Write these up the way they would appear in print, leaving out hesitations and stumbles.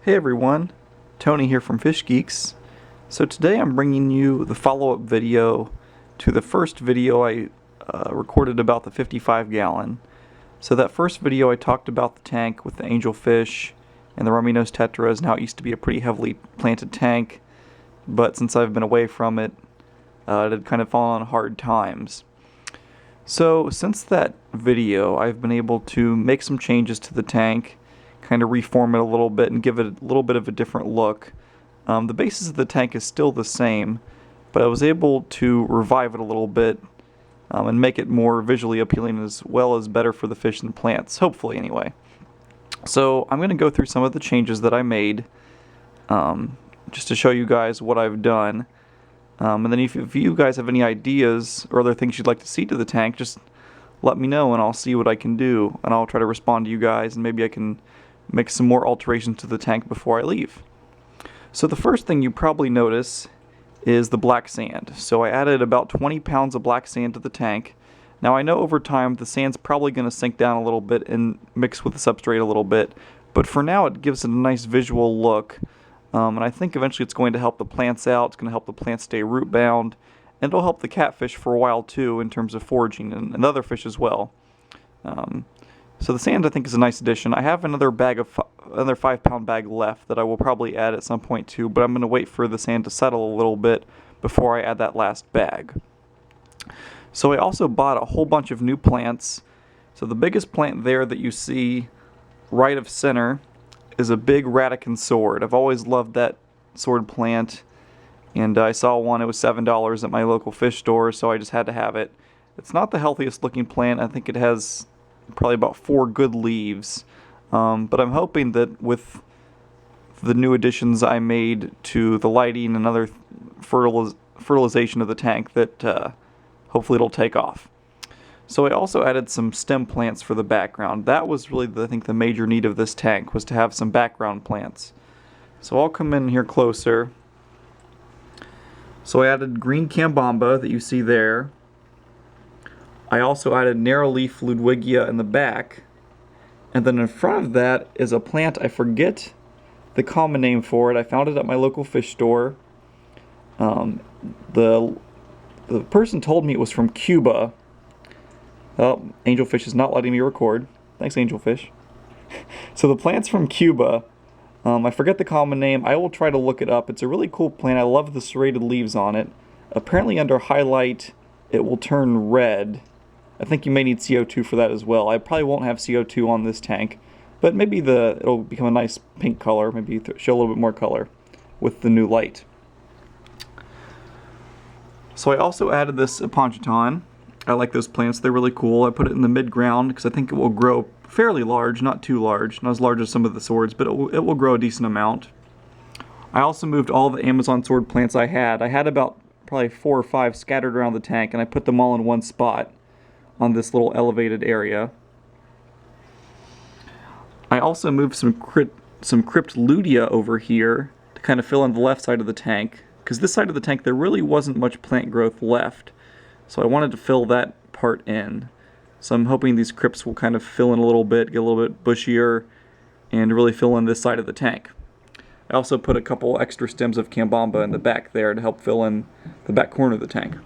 Hey everyone, Tony here from TheFishGeeks. So today I'm bringing you the follow-up video to the first video I recorded about the 55 gallon. So that first video I talked about the tank with the angelfish and the rummy nose tetras and how it used to be a pretty heavily planted tank, but since I've been away from it, it had kind of fallen on hard times. So since that video I've been able to make some changes to the tank, kind of reform it a little bit and give it a little bit of a different look. The basis of the tank is still the same, but I was able to revive it a little bit and make it more visually appealing as well as better for the fish and plants, hopefully anyway. So I'm going to go through some of the changes that I made just to show you guys what I've done. And then if you guys have any ideas or other things you'd like to see to the tank, just let me know and I'll see what I can do, and I'll try to respond to you guys, and maybe I can make some more alterations to the tank before I leave. So the first thing you probably notice is the black sand. So I added about 20 pounds of black sand to the tank. Now I know over time the sand's probably going to sink down a little bit and mix with the substrate a little bit, but for now it gives it a nice visual look, and I think eventually it's going to help the plants out, it's going to help the plants stay root bound, and it'll help the catfish for a while too in terms of foraging and other fish as well. So the sand I think is a nice addition. I have another 5-pound bag left that I will probably add at some point too, but I'm going to wait for the sand to settle a little bit before I add that last bag. So I also bought a whole bunch of new plants. So the biggest plant there that you see right of center is a big Radican sword. I've always loved that sword plant, and I saw one, it was $7 at my local fish store, so I just had to have it. It's not the healthiest looking plant. I think it has probably about 4 good leaves, but I'm hoping that with the new additions I made to the lighting and other fertilization of the tank that hopefully it'll take off. So I also added some stem plants for the background. That was really I think the major need of this tank, was to have some background plants. So I'll come in here closer. So I added green cambamba that you see there. I also added narrow leaf Ludwigia in the back, and then in front of that is a plant, I forget the common name for it. I found it at my local fish store. The person told me it was from Cuba. Oh, Angelfish is not letting me record. Thanks, Angelfish. So the plant's from Cuba. I forget the common name. I will try to look it up. It's a really cool plant. I love the serrated leaves on it. Apparently under highlight it will turn red. I think you may need CO2 for that as well. I probably won't have CO2 on this tank, but maybe it'll become a nice pink color, maybe show a little bit more color with the new light. So I also added this Epongeton. I like those plants, they're really cool. I put it in the mid-ground because I think it will grow fairly large, not too large, not as large as some of the swords, but it will grow a decent amount. I also moved all the Amazon sword plants I had. I had about probably 4 or 5 scattered around the tank, and I put them all in one spot on this little elevated area. I also moved some Crypt Lutea over here to kind of fill in the left side of the tank, because this side of the tank there really wasn't much plant growth left, so I wanted to fill that part in. So I'm hoping these crypts will kind of fill in a little bit, get a little bit bushier, and really fill in this side of the tank. I also put a couple extra stems of cambamba in the back there to help fill in the back corner of the tank.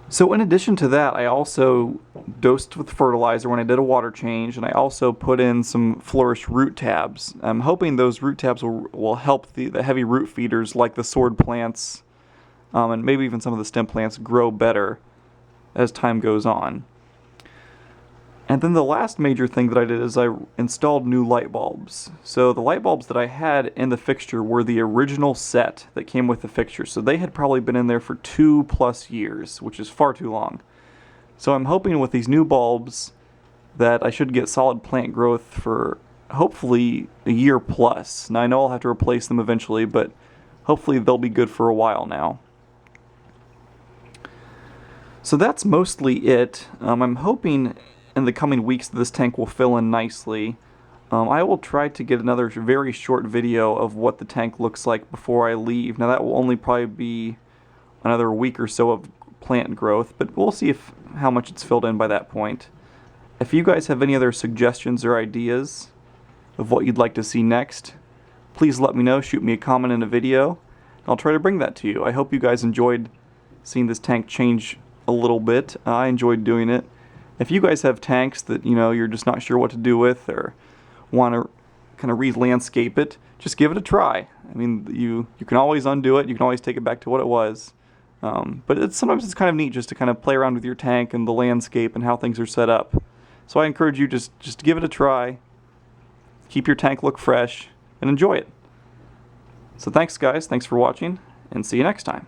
So in addition to that, I also dosed with fertilizer when I did a water change, and I also put in some Flourish root tabs. I'm hoping those root tabs will help the heavy root feeders like the sword plants and maybe even some of the stem plants grow better as time goes on. And then the last major thing that I did is I installed new light bulbs. So the light bulbs that I had in the fixture were the original set that came with the fixture. So they had probably been in there for 2+ years, which is far too long. So I'm hoping with these new bulbs that I should get solid plant growth for hopefully a year plus. Now I know I'll have to replace them eventually, but hopefully they'll be good for a while now. So that's mostly it. I'm hoping in the coming weeks this tank will fill in nicely. I will try to get another very short video of what the tank looks like before I leave. Now that will only probably be another week or so of plant growth, but we'll see how much it's filled in by that point. If you guys have any other suggestions or ideas, of what you'd like to see next, please let me know. Shoot me a comment in a video, and I'll try to bring that to you. I hope you guys enjoyed seeing this tank change a little bit. I enjoyed doing it. If you guys have tanks that you're just not sure what to do with, or want to kind of re-landscape it, just give it a try. I mean, you can always undo it. You can always take it back to what it was. But sometimes it's kind of neat just to kind of play around with your tank and the landscape and how things are set up. So I encourage you just give it a try. Keep your tank look fresh and enjoy it. So thanks guys, thanks for watching, and see you next time.